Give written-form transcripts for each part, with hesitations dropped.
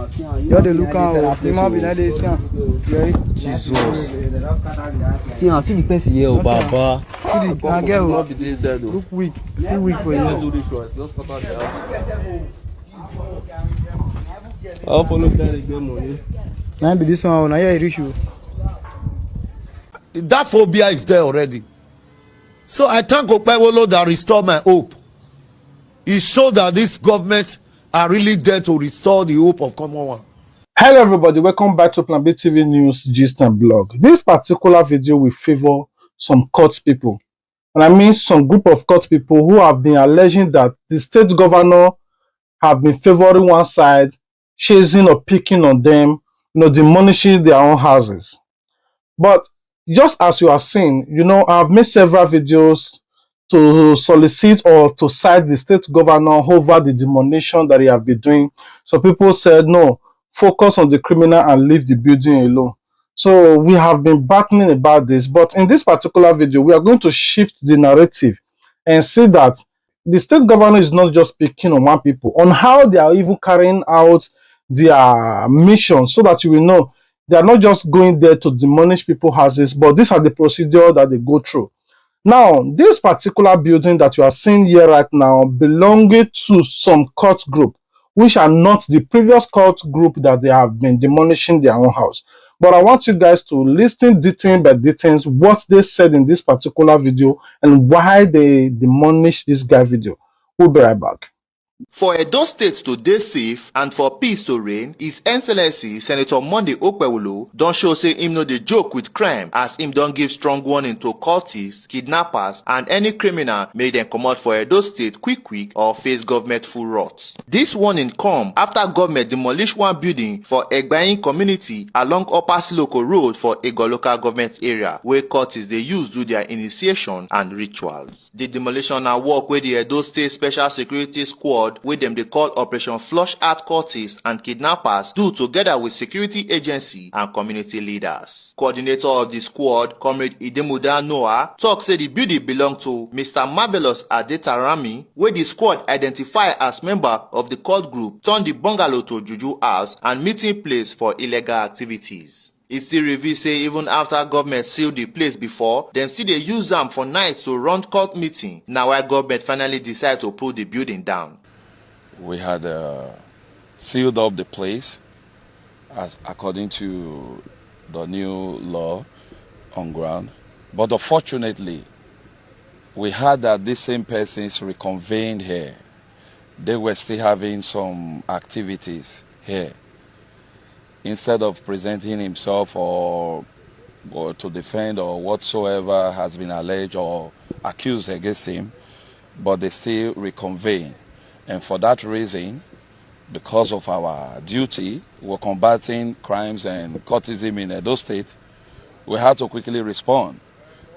You're the look out. You might be like this. Jesus. See the person here, Baba. See the girl. Look weak. See weak for you. I'll follow that again, money. Now be this one. Now you reach you. That phobia is there already. So I thank Okpeholo that restored my hope. It showed that this government are really there to restore the hope of Commonwealth. Hello everybody, welcome back to Plan B TV News Gist and Blog. This particular video will favor some court people. And I mean some group of court people who have been alleging that the state governor have been favoring one side, chasing or picking on them, demolishing their own houses. But just as you are seeing, I've made several videos to solicit or to cite the state governor over the demolition that he have been doing. So people said, no, focus on the criminal and leave the building alone. So we have been battling about this. But in this particular video, we are going to shift the narrative and see that the state governor is not just picking on one people, on how they are even carrying out their mission, so that you will know they are not just going there to demolish people's houses, but these are the procedure that they go through. Now, this particular building that you are seeing here right now belonging to some court group, which are not the previous court group that they have been demolishing their own house. But I want you guys to listen detail by detail what they said in this particular video and why they demolished this guy video. We'll be right back. For Edo State to dey safe and for peace to reign, His Excellency Senator Monday Okpeholo don show say him no dey joke with crime, as him don give strong warning to cultists, kidnappers and any criminal make dem comot for Edo State quick or face government full wrath. This warning come after government demolish one building for Egbayin community along Upper Siloko Road for Ego local government area, where cultists dey use do their initiation and rituals. The demolition na work wey the Edo State Special Security Squad wey dem dey call Operation Flush Out cultists and kidnappers do together with security agency and community leaders. Coordinator of the squad, Comrade Idemuda Noah, talk say the building belong to Mr. Marvelous Adetarami, wey the squad identify as member of the cult group turn the bungalow to juju house and meeting place for illegal activities. It still reveals say even after government sealed the place before, dem still dey use am for night to run cult meeting. Na why government finally decide to pull the building down. We had sealed up the place as according to the new law on ground. But unfortunately, we heard that these same persons reconvened here. They were still having some activities here. Instead of presenting himself or to defend or whatsoever has been alleged or accused against him, but they still reconvene. And for that reason, because of our duty, we're combating crimes and cultism in Edo State, we had to quickly respond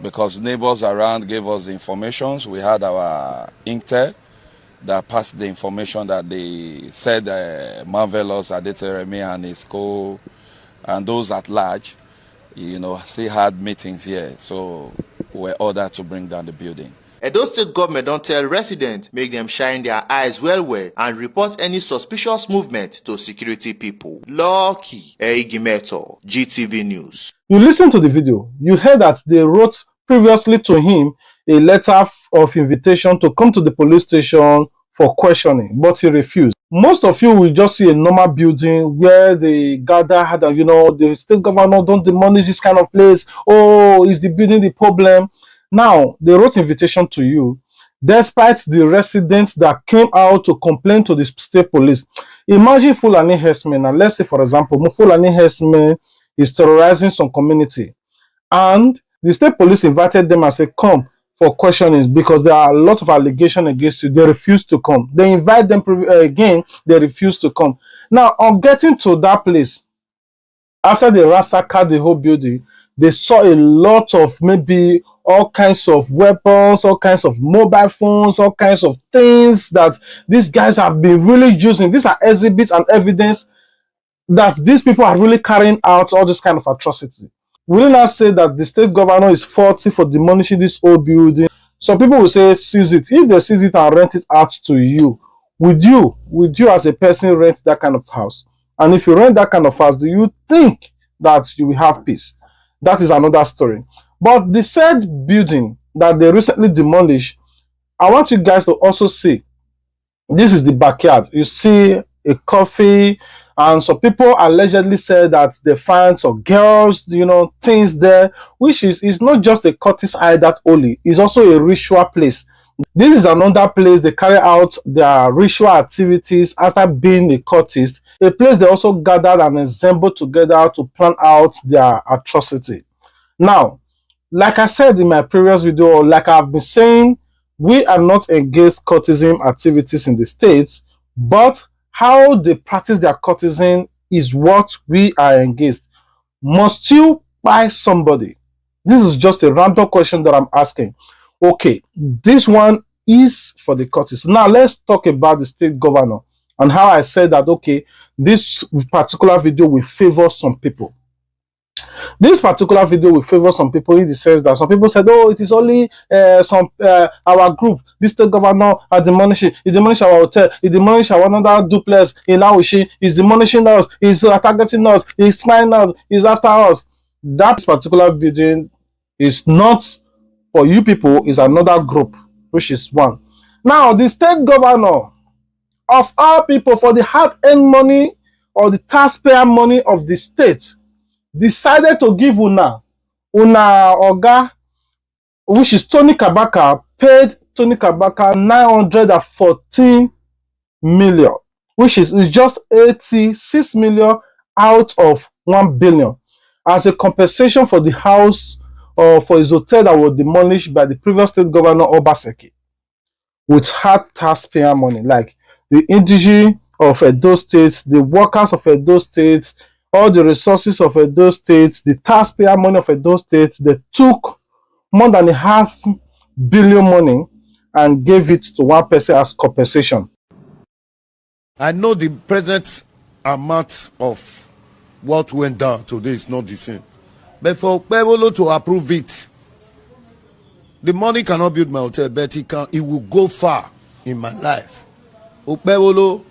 because neighbors around gave us the information. We had our intel that passed the information that they said Marvelous Adetarami and his co and those at large, still had meetings here. So we were ordered to bring down the building. Edo State government don tell residents make them shine their eyes well and report any suspicious movement to security people. Lucky Eiye, GTV News. You listen to the video, you heard that they wrote previously to him a letter of invitation to come to the police station for questioning, but he refused. Most of you will just see a normal building where they gather and the state governor don't demolish this kind of place. Oh, is the building the problem? Now, they wrote invitation to you, despite the residents that came out to complain to the state police. Imagine Fulani herdsmen, and let's say, for example, Fulani herdsmen is terrorizing some community, and the state police invited them and said, come for questioning because there are a lot of allegations against you. They refused to come. They invite them again, they refused to come. Now, on getting to that place, after they ransacked the whole building, they saw a lot of maybe all kinds of weapons, all kinds of mobile phones, all kinds of things that these guys have been really using. These are exhibits and evidence that these people are really carrying out all this kind of atrocity. Will you not say that the state governor is faulty for demolishing this old building? Some people will say seize it. If they seize it and rent it out to you, would you as a person rent that kind of house? And if you rent that kind of house, do you think that you will have peace? That is another story. But the said building that they recently demolished, I want you guys to also see, this is the backyard. You see a coffee, and some people allegedly said that they find some girls, things there, which is not just a cultist eye that only, it's also a ritual place. This is another place they carry out their ritual activities after being a cultist, a place they also gathered and assembled together to plan out their atrocity. Now, like I said in my previous video, like I've been saying, we are not against cultism activities in the States, but how they practice their cultism is what we are against. Must you buy somebody? This is just a random question that I'm asking. Okay, this one is for the cultists. Now let's talk about the state governor and how I said that, okay, this particular video will favor some people. This particular video will favor some people in the sense that some people said, oh, it is only our group. This state governor are demolishing. He demolished our hotel. He demolished our another duplex in Awishi. He's demolishing us. He's targeting us. He's spying us. He's after us. That particular building is not for you people. Is another group, which is one. Now, the state governor of all people, for the hard-earned money or the taxpayer money of the state, decided to give una oga, which is Tony Kabaka, paid Tony Kabaka 914 million, which is just 86 million out of 1 billion as a compensation for the house or for his hotel that was demolished by the previous state governor Obaseki with hard taxpayer money, like the indigene of Edo State, the workers of Edo State, all the resources of Edo State, the taxpayer money of Edo State. They took more than $500 million money and gave it to one person as compensation. I know the present amount of what went down today is not the same. But for Okpeholo to approve it, the money cannot build my hotel, but it will go far in my life. Okpeholo,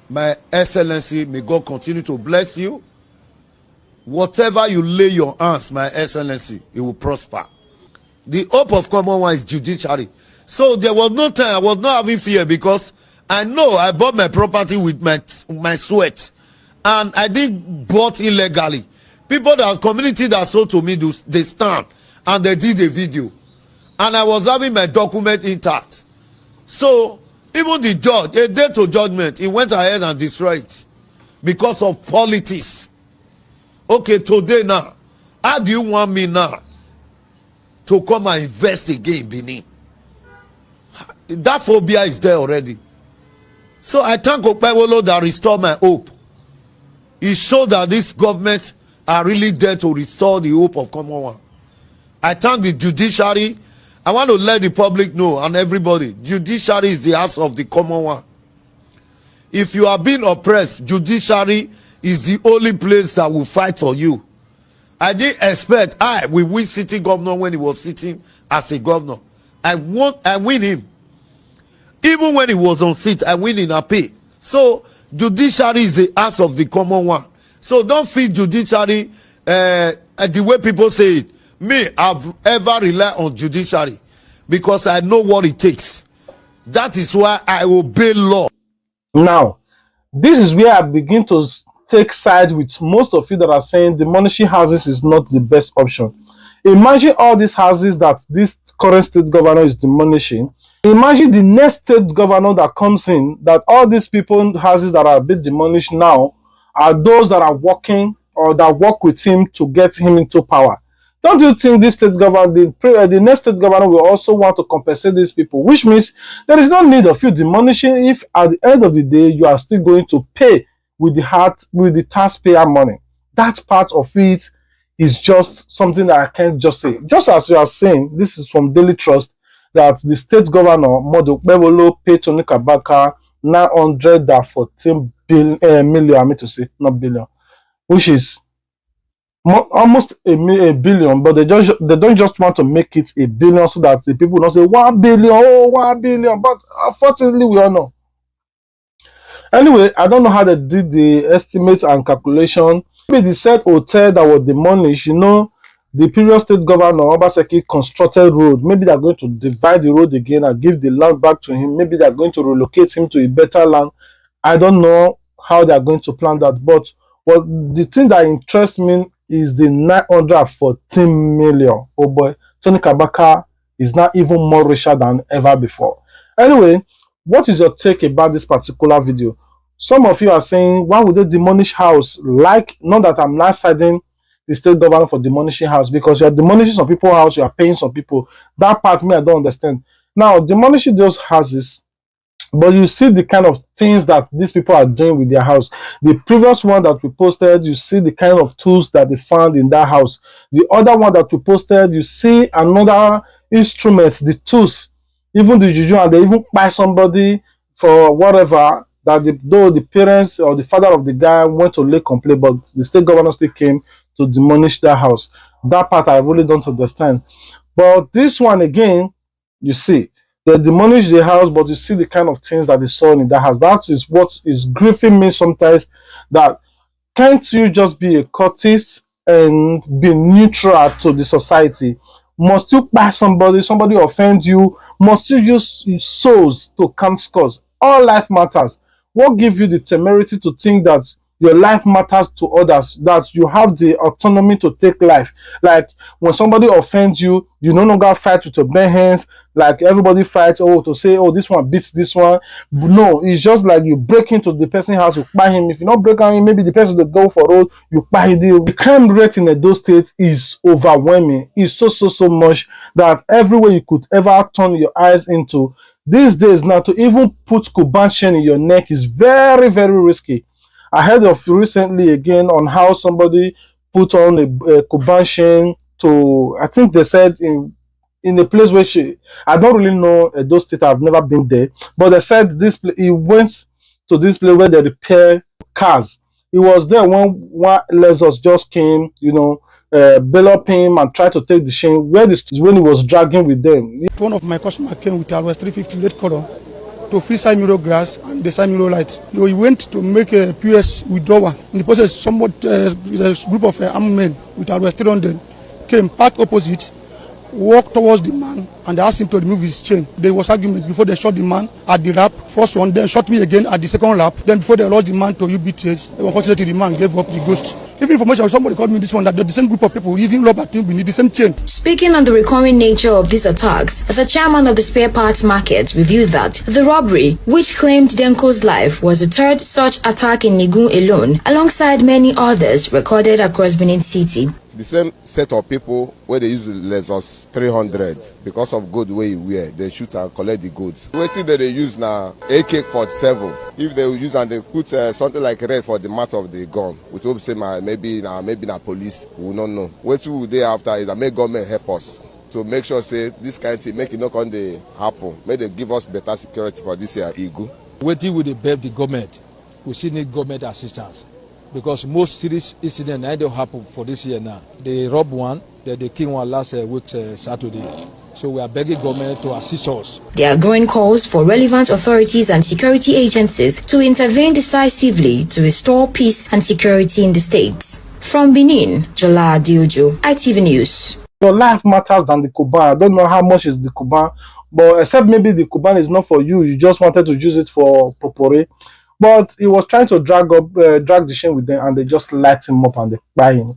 my excellency, may God continue to bless you. Whatever you lay your hands, my excellency, it will prosper. The hope of common one is judiciary. So there was no time, I was not having fear, because I know I bought my property with my sweat, and I didn't bought illegally. People that community that sold to me, they stand and they did a video, and I was having my document intact. So even the judge, a day to judgment, he went ahead and destroyed it because of politics. Okay, today now, how do you want me now to come and invest again in Benin? That phobia is there already. So I thank Okpeholo that restored my hope. It showed that this government are really there to restore the hope of common one. I thank the judiciary. I want to let the public know, and everybody, judiciary is the house of the common one. If you are being oppressed, judiciary is the only place that will fight for you. I didn't expect we win sitting governor when he was sitting as a governor. I win him. Even when he was on seat, I win in a pay. So judiciary is the house of the common one. So don't feed judiciary the way people say it. Me, I've ever relied on judiciary because I know what it takes. That is why I obey law. Now, this is where I begin to take side with most of you that are saying demolishing houses is not the best option. Imagine all these houses that this current state governor is demolishing. Imagine the next state governor that comes in, that all these people houses that are being demolished now are those that are working or that work with him to get him into power. Don't you think this state governor, the next state governor will also want to compensate these people? Which means there is no need of you demolishing if at the end of the day you are still going to pay with the taxpayer money. That part of it is just something that I can't just say. Just as you are saying, this is from Daily Trust, that the state governor, Okpeholo, paid Tony Kabaka 914 million, I mean to say, not billion, which is almost a billion, but they don't just want to make it a billion so that the people don't say 1 billion, oh 1 billion. But unfortunately, we all know Anyway, I don't know how they did the estimates and calculation. Maybe the said hotel that was demolished, you know, the previous state governor Obaseki constructed road. Maybe they're going to divide the road again and give the land back to him. Maybe they're going to relocate him to a better land. I don't know how they're going to plan that. But what the thing that interests me is the 914 million. Oh boy, Tony Kabaka is now even more richer than ever before. Anyway, what is your take about this particular video? Some of you are saying, why would they demolish house? Like, not that I'm not siding the state government for demolishing house, because you're demolishing some people's house, you are paying some people. That part me, I don't understand. Now, demolishing those houses, but you see the kind of things that these people are doing with their house. The previous one that we posted, you see the kind of tools that they found in that house. The other one that we posted, you see another instruments, the tools, even the juju, and they even buy somebody for whatever, that though the parents or the father of the guy went to lay complaint, but the state governor still came to demolish that house. That part I really don't understand. But this one again, you see, they demolish the house, but you see the kind of things that they saw in that house. That is what is grieving me sometimes, that can't you just be a cultist and be neutral to the society? Must you buy somebody offend you? Must you use souls to count scores? All life matters. What gives you the temerity to think that your life matters to others, that you have the autonomy to take life? Like, when somebody offends you, you no longer fight with your bare hands, like everybody fights, oh, to say, oh, this one beats this one. No, it's just like you break into the person's house, you buy him. If you not break him, maybe the person will go for road, you buy him. The crime rate in those states is overwhelming. It's so much that everywhere you could ever turn your eyes into these days now, to even put Kuban chain in your neck is very risky. I heard of recently again on how somebody put on a Kuban chain to, I think they said in a place where I don't really know those states, I've never been there, but they said this he went to this place where they repair cars. He was there when one Lexus just came, you know, bail up him and tried to take the chain, where this when he was dragging with them. One of my customers came with a 350 red color to fix side mirror glass and the side mirror light. He went to make a PS withdrawal. In the process, somewhat a group of armed men with a 300 came, parked opposite, walked towards the man, and asked him to remove his chain. There was argument before they shot the man at the rap. First one, then shot me again at the second lap. Then before they lost the man to UBTH, unfortunately the man gave up the ghost. Even information, somebody called me this one, that the same group of people, even rob at him, we need the same chain. Speaking on the recurring nature of these attacks, the chairman of the spare parts market revealed that the robbery, which claimed Denko's life, was the third such attack in Nigun alone, alongside many others recorded across Benin City. The same set of people where they use the Lexus 300 because of gold way you wear, they shoot and collect the goods. Waiting that they use now AK-47. If they use and they put something like red for the mouth of the gun, which will say maybe police, we will not know. What will they after is that make government help us to make sure say this kind of thing make it not on the happen. May they give us better security for this year. Waiting with the government, we still need government assistance. Because most serious incidents don't happen for this year now. They robbed one, they killed one last week Saturday. So we are begging government to assist us. There are growing calls for relevant authorities and security agencies to intervene decisively to restore peace and security in the states. From Benin, Jola Diojo, ITV News. Your life matters than the Kuban. I don't know how much is the Kuban, but except maybe the Kuban is not for you. You just wanted to use it for potpourri. But he was trying to drag the chain with them, and they just light him up and they buy him.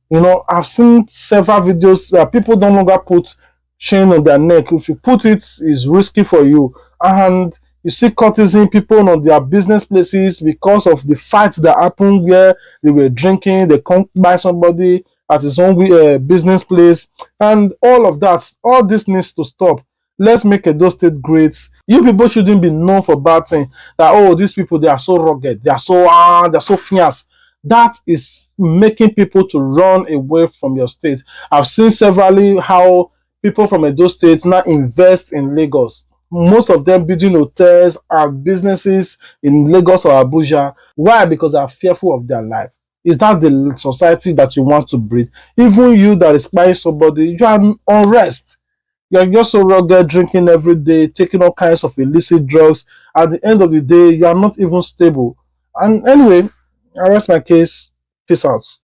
You know, I've seen several videos where people don't longer put chain on their neck. If you put it, it's risky for you. And you see cultism people on their business places because of the fight that happened where they were drinking, they can't buy somebody at his own business place, and all of that. All this needs to stop. Let's make Edo State great. You people shouldn't be known for bad things. That, oh, these people, they are so rugged, they are so fierce. That is making people to run away from your state. I've seen severally how people from Edo State now invest in Lagos. Most of them building hotels and businesses in Lagos or Abuja. Why? Because they are fearful of their life. Is that the society that you want to breed? Even you that is buying somebody, you are unrest. You're just so rugged, drinking every day, taking all kinds of illicit drugs. At the end of the day, you are not even stable. And anyway, I rest my case. Peace out.